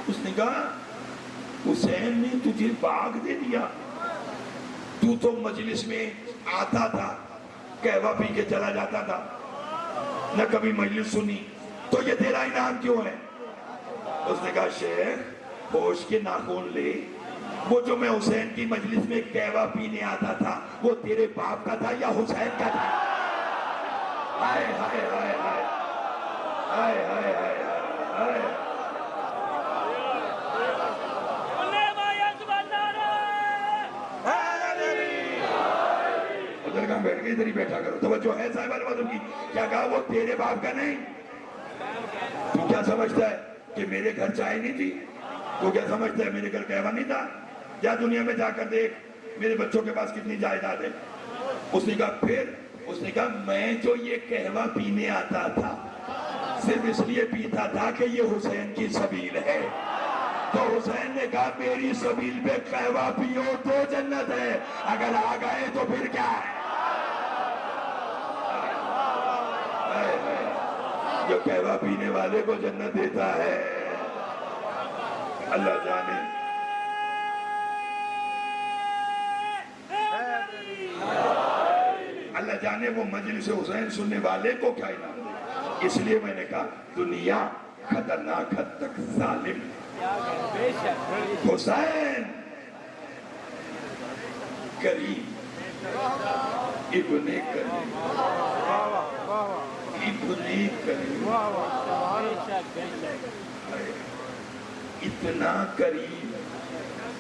اس نے کہا حسین نے تجھے باغ دے دیا؟ تو تو مجلس میں آتا تھا, قہوہ پی کے چلا جاتا تھا, نہ کبھی مجلس سنی, تو یہ تیرا انعام کیوں ہے؟ اس نے کہا شیخ ہوش کے ناخن لے, وہ جو میں حسین کی مجلس میں قہوہ پینے آتا تھا وہ تیرے باپ کا تھا یا حسین کا تھا؟ ہائے ہائے ہائے ہائے ہائے ہائے ہائے ہائے. ادھر کہاں بیٹھ گئے, ادھر ہی بیٹھا کرو. توجہ ہے صاحب المعظم کی. کیا کہا وہ تیرے باپ کا نہیں؟ تو کیا سمجھتا ہے کہ میرے گھر چائے نہیں تھی؟ تو کیا سمجھتا ہے میرے گھر قہوہ نہیں تھا؟ جا دنیا میں جا کر دیکھ میرے بچوں کے پاس کتنی جائیداد ہے. اس نے کہا پھر اس نے کہا میں جو یہ قہوہ پینے آتا تھا صرف اس لیے پیتا تھا کہ یہ حسین کی سبیل ہے. تو حسین نے کہا میری سبیل پہ قہوہ پیو تو جنت ہے, اگر آ گئے تو پھر کیا ہے؟ جو قہوہ پینے والے کو جنت دیتا ہے اللہ جانے. اللہ جانے وہ مجلس حسین سننے والے کو کیا انعام دے. اس لیے میں نے کہا دنیا خطرناک حد تک ظالم. حسین کریم ابن کریم ابن کریم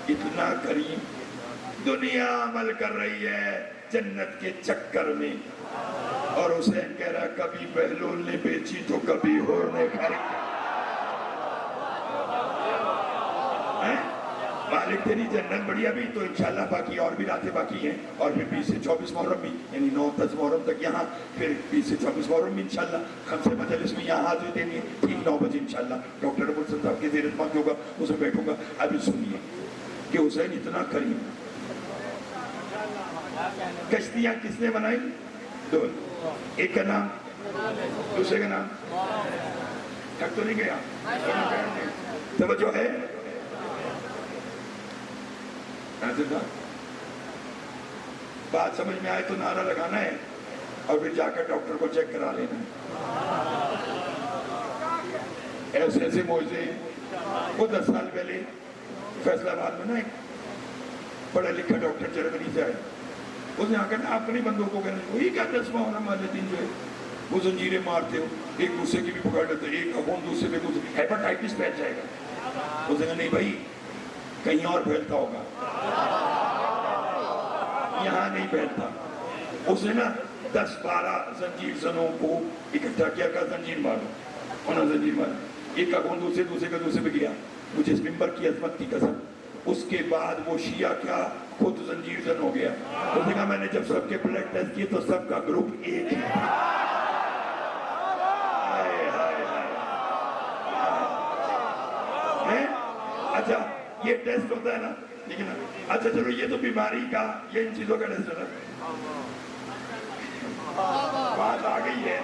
اتنا کریم. دنیا عمل کر رہی ہے جنت کے چکر میں, اور حسین کہہ رہا کبھی بہلول نے بیچی تو کبھی ہور نے خریدی. مالک تیری جنت بڑی ابھی تو انشاءاللہ باقی اور بھی راتیں باقی ہیں, اور پھر 20 سے 24 محرم بھی, یعنی 9-10 محرم تک یہاں, پھر 20 سے 24 محرم بھی انشاءاللہ خمسے مجلس میں یہاں حاضر دینی ہے ٹھیک 9 بجے انشاءاللہ. ڈاکٹر ابو الحسن صاحب کی زیرت مند ہوگا, اس میں بیٹھوں گا. ابھی سنیے کہ حسین اتنا کریم. کشتیاں کس نے بنائی؟ دو. ایک کا نام, دوسرے کا نام تک تو نہیں گیا. توجہ ہے بات سمجھ میں آئے تو نعرہ لگانا ہے, اور پھر جا کر ڈاکٹر کو چیک کرا لینا ہے. ایسے ایسے موضوع. وہ 10 سال پہلے فیصل آباد میں نا ایک پڑھا لکھا ڈاکٹر جرمنی سے آئے. اس نے آ کر اپنے بندوں کو کہنے وہی کیا 10 محرم والے دن جو ہے وہ زنجیریں مارتے ہو, ایک دوسرے کی بھی پکڑ لیتے, ایک خون دوسرے پہ دوسرے, ہیپاٹائٹس پھیل جائے گا. اس نے کہا نہیں بھائی کہیں اور پھیلتا ہوگا, یہاں نہیں پھیلتا. اس نے نا 10-12 زنجیر زنوں کو اکٹھا کیا, کہا زنجیر مارو. انہوں نے زنجیر مارا, ایک کا خون دوسرے کا دوسرے پہ گیا. مجھے اس ممبر کی عظمت کی قسم, اس کے بعد وہ شیعہ کیا خود زنجیر زن ہو گیا. اس نے کہا میں نے جب سب کے بلڈ ٹیسٹ کیے تو سب کا گروپ ایک ہے. اچھا یہ ٹیسٹ ہوتا ہے نا, لیکن اچھا چلو یہ تو بیماری کا, یہ ان چیزوں کا ٹیسٹ ہے. بات آ گئی ہے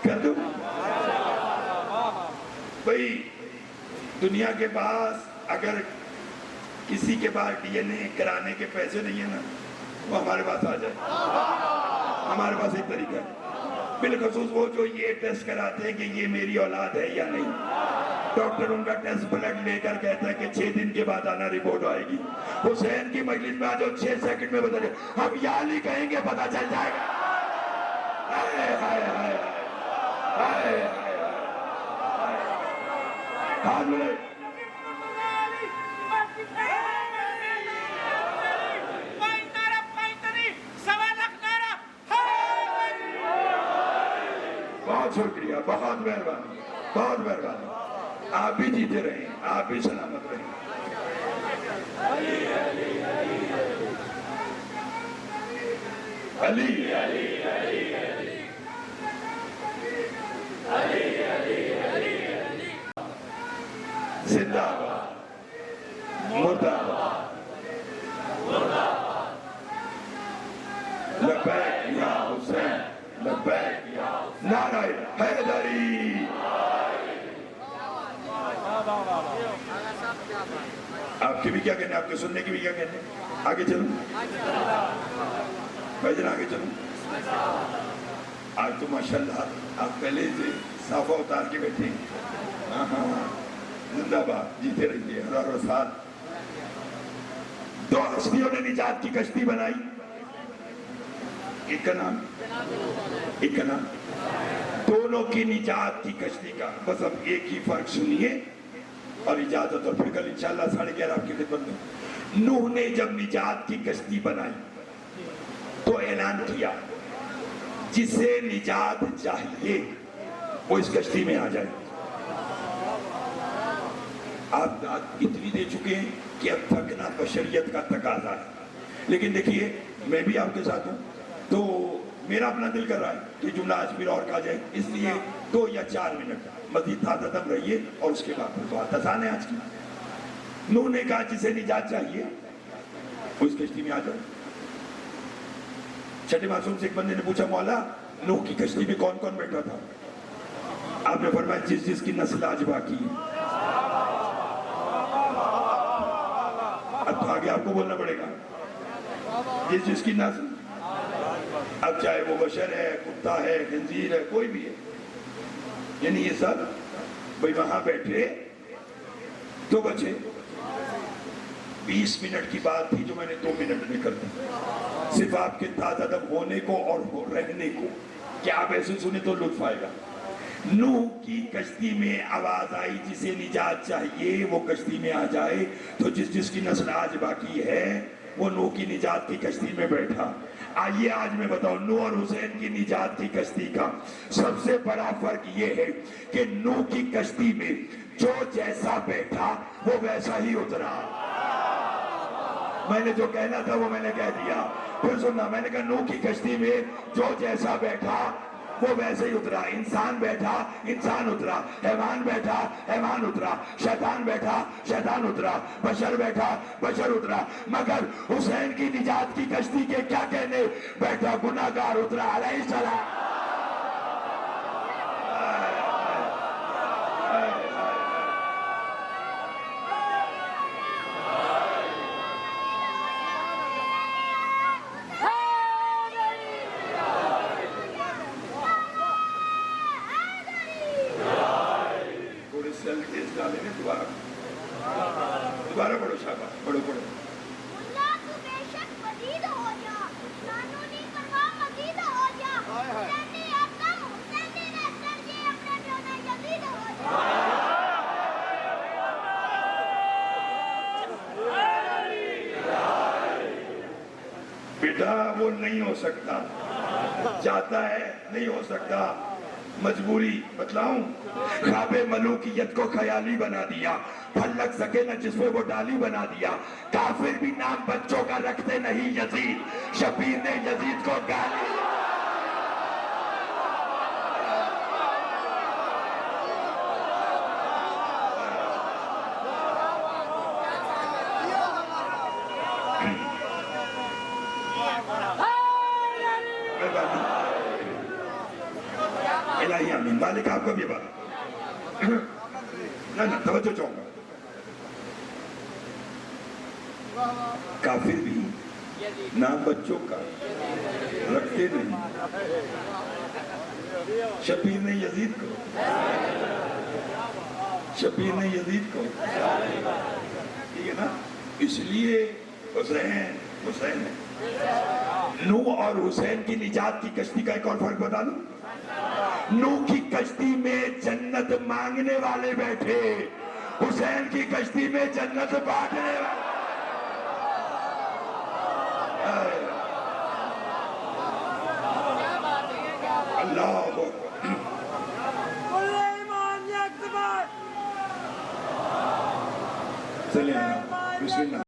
کر دوں بھائی. دنیا کے پاس اگر کسی کے پاس ڈی این اے کرانے کے پیسے نہیں ہیں نا, وہ ہمارے پاس آ جائے. ہمارے پاس ایک طریقہ ہے, بالخصوص وہ جو یہ ٹیسٹ کراتے ہیں کہ یہ میری اولاد ہے یا نہیں. ڈاکٹر ان کا ٹیسٹ بلڈ لے کر کہتا ہے کہ 6 دن کے بعد آنا, رپورٹ آئے گی. حسین کی مجلس میں آ جاؤ 6 سیکنڈ میں بتا جائے, ہم یا نہیں کہیں گے پتا چل جائے گا. بہت شکریہ, بہت مہربانی, بہت مہربانی. آپ بھی جیتے رہیں, آپ بھی سلامت رہیں. علی علی علی علی علی علی آپ کے بھی کیا کہنے, آپ کے سننے کے بھی کیا کہنے. آگے چلوں بھائی جان, آگے چلوں. آج تو ماشاءاللہ آپ پہلے سے صافہ اتار کے بیٹھے ہیں. ہاں ہاں, زندہ باد, جیتے رہیے ہزاروں سال. دو ہستیوں نے نجات کی کشتی بنائی, ایک کا نام, ایک کا نام. دونوں کی نجات کی کشتی کا بس اب ایک ہی فرق سنیے اور اجازت, اور پھر کل انشاءاللہ 11:30 آپ کی خدمت میں. نوح نے جب نجات کی کشتی بنائی تو اعلان کیا جسے نجات چاہیے وہ اس کشتی میں آ جائے. آپ اتنی دے چکے ہیں کہ اب تھکنا بشریت کا تقاضا ہے. لیکن دیکھیے میں بھی آپ کے ساتھ ہوں تو میرا اپنا دل کر رہا ہے کہ جملہ آج پھر اور کہا جائے, اس لیے 2 یا 4 منٹ مزید تازہ دم رہیے اور اس کے بعد بات آسان ہے آج کی. نوح نے کہا جسے نجات چاہیے وہ اس کشتی میں آ جائے. چھٹے معصوم سے ایک بندے نے پوچھا, مولا نوح کی کشتی میں کون کون بیٹھا تھا؟ آپ نے فرمایا جس جس کی نسل آج باقی ہے. اب تو آگے آپ کو بولنا پڑے گا, جس جس کی نسل, اب چاہے وہ بشر ہے, کتا ہے, خنزیر ہے, کوئی بھی ہے, یعنی یہ سب بھئی وہاں بیٹھے تو بچے. 20 منٹ کی بات تھی جو میں نے 2 منٹ میں کر دی, صرف آپ کے تازہ دم ہونے کو اور رہنے کو, کہ آپ ایسے سنیں تو لطف آئے گا. نوح کی کشتی میں آواز آئی جسے نجات چاہیے وہ کشتی میں آ جائے, تو جس جس کی نسل آج باقی ہے وہ نوح کی نجات کی کشتی میں بیٹھا. آئیے آج میں بتاؤں نوح اور حسین کی نجات کی کشتی کا سب سے بڑا فرق یہ ہے کہ نوح کی کشتی میں جو جیسا بیٹھا وہ ویسا ہی اترا. میں نے جو کہنا تھا وہ میں نے کہہ دیا. پھر سننا, میں نے کہا نوح کی کشتی میں جو جیسا بیٹھا وہ ویسے ہی اترا. انسان بیٹھا انسان اترا, حیوان بیٹھا حیوان اترا, شیطان بیٹھا شیطان اترا, بشر بیٹھا بشر اترا. مگر حسین کی نجات کی کشتی کے کیا کہنے, بیٹھا گناہگار اترا علیہ السلام. دوبارہ پڑھو شاباش, پڑھو پڑھو. اللہ تو بے شک مزید ہو جا, قانونی پرواہ مزید ہو جا, حسینی آدم حسینی نسل جی اپنے جونے جدید ہو جا. بیٹا وہ نہیں ہو سکتا, چاہتا ہے نہیں ہو سکتا, مجبوری. بتلاؤں, خواب ملوکیت کو خیالی بنا دیا, پھل لگ سکے نہ جس پہ وہ ڈالی بنا دیا. کافر بھی نام بچوں کا رکھتے نہیں یزید, شبیر نے یزید کو گالی. الہی آمین. مالک آپ کو بھی بات نہ توجہ چاہوں گا. کافر بھی نام بچوں کا رکھتے نہیں, شبیر نے یزید کو, شبیر نے یزید کو, ٹھیک ہے نا. اس لیے حسین حسین ہے. نوح اور حسین کی نجات کی کشتی کا ایک اور فرق بتا دوں. نوح کی کشتی میں جنت مانگنے والے بیٹھے, حسین کی کشتی میں جنت بانٹنے والے. اللہ بسم اللہ.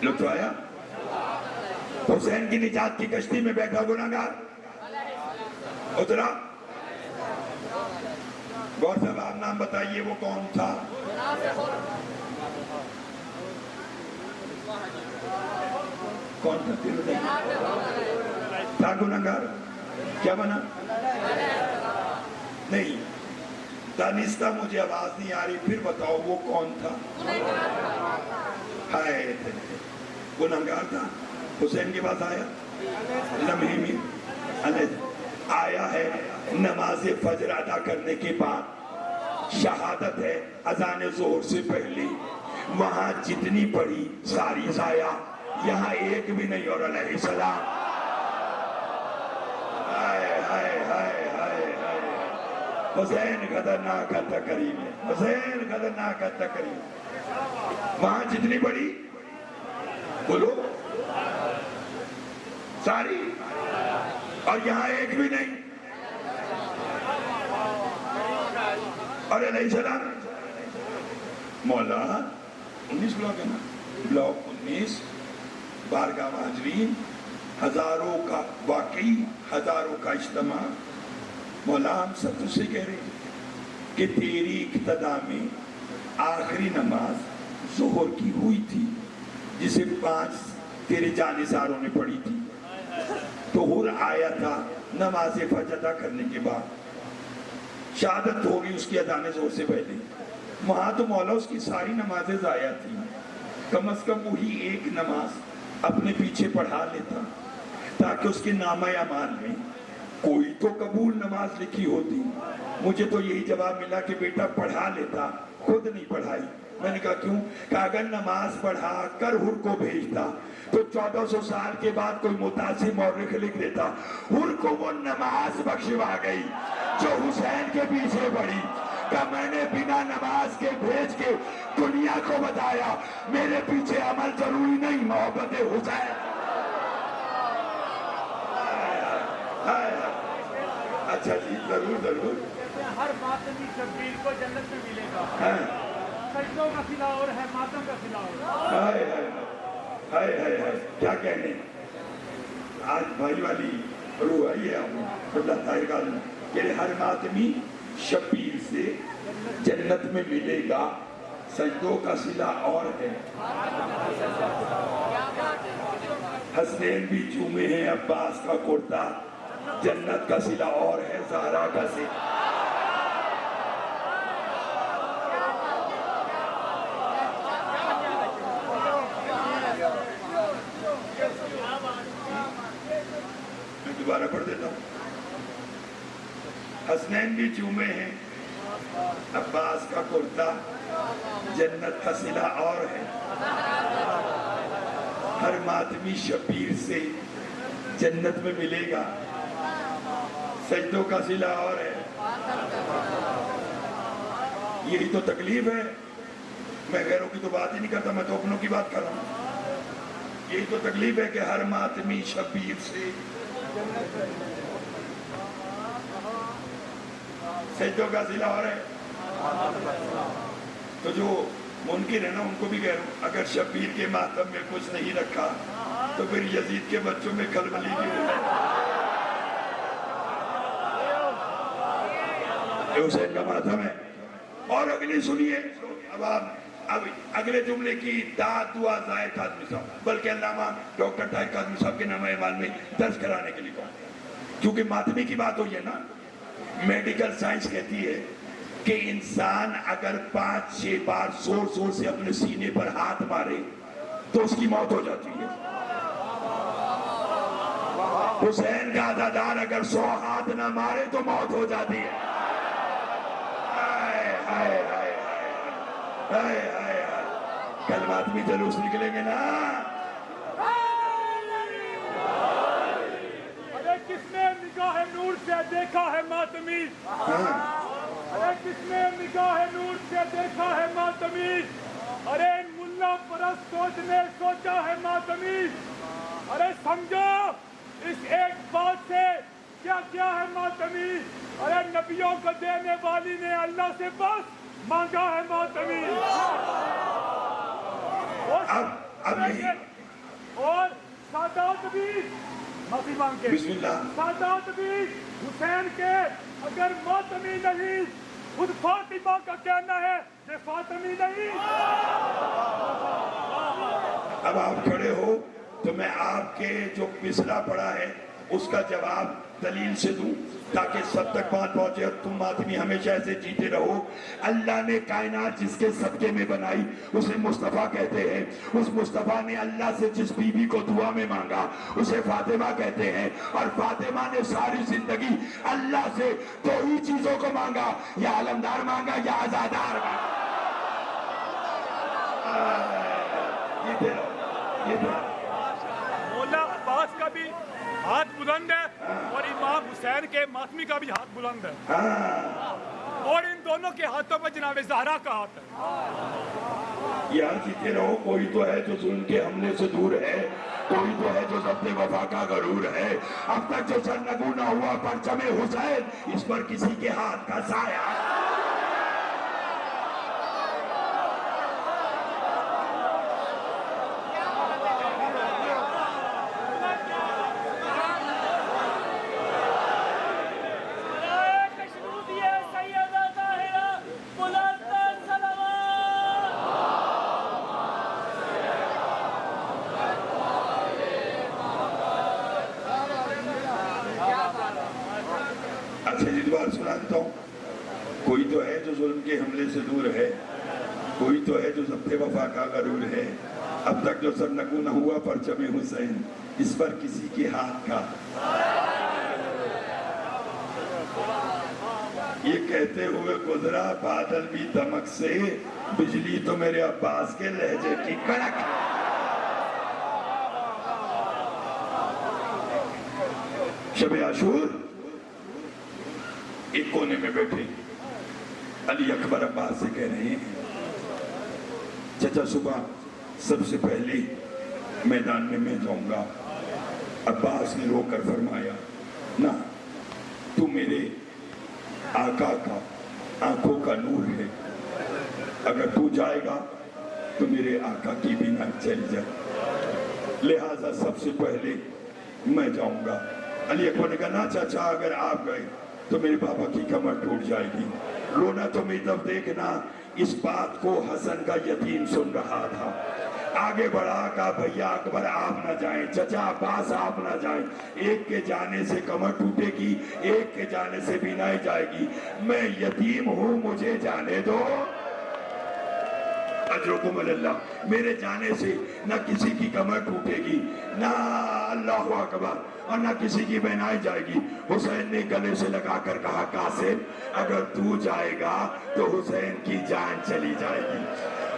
لطف آیا. حسین کی نجات کی کشتی میں بیٹھا گناہگار اترا. غور صاحب آپ نام بتائیے وہ کون تھا؟ کون تھا پھر بتائیے. تھا گناہگار, کیا بنا؟ نہیں, دانستہ مجھے آواز نہیں آ رہی، پھر بتاؤ وہ کون تھا؟ ہائے گنہگار تھا، حسین کے پاس آیا لمحے میں آیا ہے، نماز فجر ادا کرنے کے بعد شہادت ہے اذان ظہر سے پہلے، وہاں جتنی پڑھی ساری ضائع، یہاں ایک بھی نہیں، اور علیہ السلام ہائے ہائے ہائے ہائے ہائے، حسین خطرناک تقریب ہے، حسین خطرناک تقریب، وہاں جتنی پڑھی بولو ساری، اور یہاں ایک بھی نہیں، اور علیہ السلام مولا 19 بلاک ہے نا، بلاک 19 بارگاہ مہاجرین، ہزاروں کا واقعی، ہزاروں کا اجتماع، مولا ہم سب تجھ سے کہہ رہے ہیں کہ تیری اقتدا میں آخری نماز ظہر کی ہوئی تھی، جسے 5 تیرے جانثاروں نے پڑھی تھی، طہور آیا تھا نماز فجر ادا کرنے کے بعد، شہادت ہوگی اس کی اذان ظہر سے پہلے، وہاں تو مولا اس کی ساری نمازیں ضائع تھی، کم از کم وہی ایک نماز اپنے پیچھے پڑھا لیتا تاکہ اس کے نامہ اعمال میں کوئی تو قبول نماز لکھی ہوتی۔ مجھے تو یہی جواب ملا کہ بیٹا پڑھا لیتا، خود نہیں پڑھائی۔ میں نے کہا کیوں؟ کہ اگر نماز پڑھا کر حر کو بھیجتا تو 1400 سال کے بعد کوئی متعصب مورخ لکھ دیتا حر کو وہ نماز بخشوا گئی جو حسین کے پیچھے پڑھی، کہ میں نے بنا نماز کے بھیج کے دنیا کو بتایا میرے پیچھے عمل ضروری نہیں، محبت حسین۔ اچھا جی، ضرور ضرور۔ ہر ماتمی شبیر کو جنت میں ملے گا، سجدوں کا صلہ اور ہے ماتم کا صلہ اور۔ ہائے ہائے ہائے ہائے، کیا کہنے، آج بھائی والی روح آئی ہے اللہ طاہر کا کہ ہر ماتمی شبیر سے جنت میں ملے گا، سجدوں کا صلہ اور ہے۔ حسنین بھی چومے ہیں عباس کا کرتا، جنت کا صلہ اور ہے زہرا کا صلہ۔ میں دوبارہ پڑھ دیتا ہوں، حسنین بھی چومے ہیں عباس کا کرتا، جنت کا صلہ اور ہے۔ ہر ماتمی شبیر سے جنت میں ملے گا، سجدوں کا صلہ اور ہے۔ یہی تو تکلیف ہے، میں غیروں کی تو بات ہی نہیں کرتا، میں تو اپنوں کی بات کر رہا ہوں۔ یہی تو تکلیف ہے کہ ہر ماتمی شبیر سے سجدوں کا صلہ اور ہے۔ تو جو منکر ہے نا ان کو بھی کہہ رہا ہوں، اگر شبیر کے ماتم میں کچھ نہیں رکھا تو پھر یزید کے بچوں میں کھلبلی بھی ہوگی۔ یہ حسین کا ماتم ہے۔ اور اگلی سنیے، اب اگلے جملے کی داد دعا زائد کاظمی صاحب، بلکہ علامہ ڈاکٹر طاہر کاظمی صاحب کے نامہ اعمال میں درج کرانے کے لیے کہوں، کیونکہ ماتمی کی بات ہوئی ہے نا۔ میڈیکل سائنس کہتی ہے کہ انسان اگر 5-6 بار زور زور سے اپنے سینے پر ہاتھ مارے تو اس کی موت ہو جاتی ہے۔ حسین کا عزادار اگر 100 ہاتھ نہ مارے تو موت ہو جاتی ہے۔ ہائے ہائے ہائے ہائے، کل ماتمی جلوس نکلیں گے نا۔ ارے کس نے نگاہ نور سے دیکھا ہے ماتمی، ارے کس نے نگاہ نور سے دیکھا ہے ماتمی، ارے ملا پرست سوچ نے سوچا ہے ماتمی، ارے سمجھو اس ایک بات سے کیا کیا ہے ماتمی، ارے نبیوں کو دینے والی نے اللہ سے بس مانگا ہے ماتمی، اور سادات بھی معافی مانگ کے، بسم اللہ، سادات بھی حسین کے اگر ماتمی نہیں، خود فاطمہ کا کہنا ہے کہ فاطمی نہیں۔ اب آپ کھڑے ہو تو میں آپ کے جو مسئلہ پڑا ہے اس کا جواب دلیل سے دوں تاکہ سب تک بات پہنچے اور تم آدمی ہمیشہ ایسے جیتے رہو. اللہ نے کائنات جس کے صدقے میں بنائی اسے مصطفیٰ کہتے ہیں. اس مصطفیٰ نے اللہ سے جس بیوی کو دعا میں مانگا اسے فاطمہ کہتے ہیں. اور فاطمہ نے ساری زندگی اللہ سے دو ہی چیزوں کو مانگا, یا علمدار مانگا یا آزادار مانگا. مولا عباس کا بھی ہاتھ بلند ہے اور امام حسین کے ماتمی کا بھی ہاتھ بلند ہے, اور ان دونوں کے ہاتھوں پر جناب زہرا کا ہاتھ ہے. یار جیتے رہو. کوئی تو ہے جو ظلم کے حملے سے دور ہے, کوئی تو ہے جو ضبط وفا کا غرور ہے. اب تک جو سرنگوں نہ ہوا پرچم حسین, اس پر کسی کے ہاتھ کا سایہ. سناتا ہوں. کوئی تو ہے جو ظلم کے حملے سے دور ہے, کوئی تو ہے جو ضبط وفا کا غرور ہے. اب تک جو سرنگوں نہ ہوا پرچم حسین, اس پر کسی کے ہاتھ کا. یہ کہتے ہوئے گزرا بادل بھی دمک سے, بجلی تو میرے عباس کے لہجے کی کڑک. شب عاشور ایک کونے میں بیٹھے علی اکبر عباس سے کہہ رہے ہیں, چچا صبح سب سے پہلے میدان میں جاؤں گا. عباس نے رو کر فرمایا, نہ, تو میرے آقا کا آنکھوں کا نور ہے, اگر تو جائے گا تو میرے آقا کی بینائی چلی جائے, لہذا سب سے پہلے میں جاؤں گا. علی اکبر نے کہا, نہ چچا, اگر آپ گئے تو میرے بابا کی کمر ٹوٹ جائے گی. رونا تو میری طرف دیکھنا. اس بات کو حسن کا یتیم سن رہا تھا. آگے بڑھا, کہا بھیا اکبر آپ نہ جائیں, چچا عباس آپ نہ جائیں. ایک کے جانے سے کمر ٹوٹے گی, ایک کے جانے سے بینائی جائے گی. میں یتیم ہوں, مجھے جانے دو. اجرکم اللہ. میرے جانے سے نہ کسی کی کمر ٹوٹے گی, نہ اللہ اکبر, اور نہ کسی کی بینائی جائے گی. حسین نے گلے سے لگا کر کہا, قاسم اگر تو جائے گا تو حسین کی جان چلی جائے گی.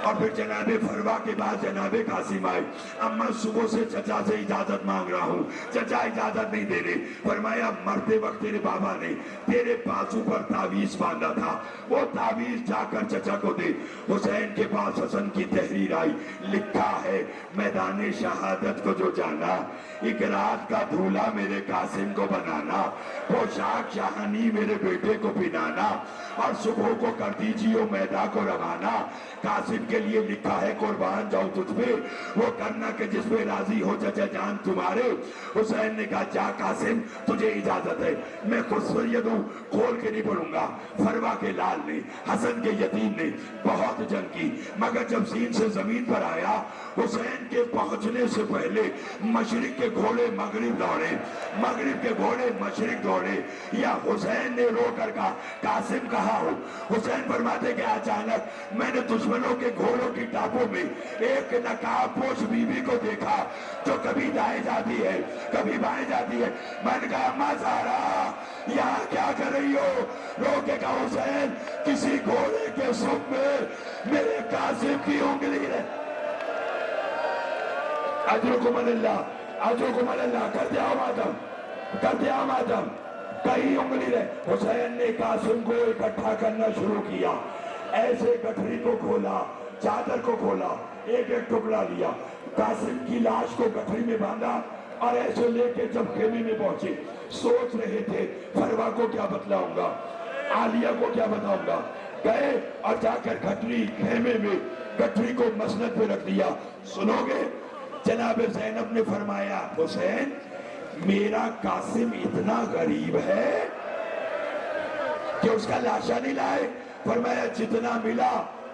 اور پھر جناب فروا کے بعد جناب قاسم آئے. اما صبح سے چچا سے اجازت مانگ رہا ہوں, چچا اجازت نہیں دے رہے. فرمایا مرتے وقت تیرے بابا نے تیرے بازو پر تعویذ باندھا تھا, وہ تعویذ جا کر چچا کو دے. حسین کے پاس حسن کی تحریر آئی, لکھا ہے, میدان شہادت کو جو جانا, ایک رات کا دھولا میرے قاسم کو بنانا, پوشاک شاہانی میرے بیٹے کو پہنانا, اور صبح کو کر دیجیے میدان کو روانہ. قاسم کے لیے لکھا ہے قربان جاؤ تجھ پہ, وہ کرنا کہ جس پہ راضی ہو چچا جان تمہارے. حسین نے کہا, جا قاسم تجھے اجازت ہے, میں خود سید ہوں, کھول کے نہیں پڑھوں گا. فروا کے لال نے, حسن کے یتیم نے بہت جنگ کی, مگر جب زین سے زمین پر آیا, حسین کے پہنچنے سے پہلے مشرق کے گھوڑے مغرب دوڑے, مغرب کے گھوڑے مشرق دوڑے. یا حسین نے رو کر کہا, قاسم کہاں ہو؟ حسین فرماتے کہ اچانک میں نے دشمنوں کے گھوڑوں کی ٹاپوں میں ایک نقاب پوش بیوی کو دیکھا جو کبھی دائیں جاتی ہے کبھی بائیں جاتی ہے. میں نے کہا, اما زہرا یہاں کیا کر رہی ہو؟ رو کے کہا, حسین کسی گھوڑے کے سب میں میرے قاسم کی انگلی ہے. اجرکم اللہ, اجرکم اللہ. کر دیا ماتم, کر دیا ماتم, کہیں انگلی رہے. حسین نے قاسم کو اکٹھا کرنا شروع کیا. ایسے گٹھری کو کھولا, چادر کو کھولا, ایک ایک ٹکڑا لیا, قاسم کی لاش کو گٹھری میں باندھا, اور ایسے لے کے جب خیمے میں پہنچے سوچ رہے تھے فروا کو کیا بتلاؤں گا, عالیہ کو کیا بتاؤں گا. گئے اور جا کر گٹھری خیمے میں گٹھری کو مسند پہ رکھ دیا. سنو گے, جناب زینب نے فرمایا, حسین میرا قاسم اتنا غریب ہے کہ اس کا لاشا نہیں لائے. فرمایا جتنا ملا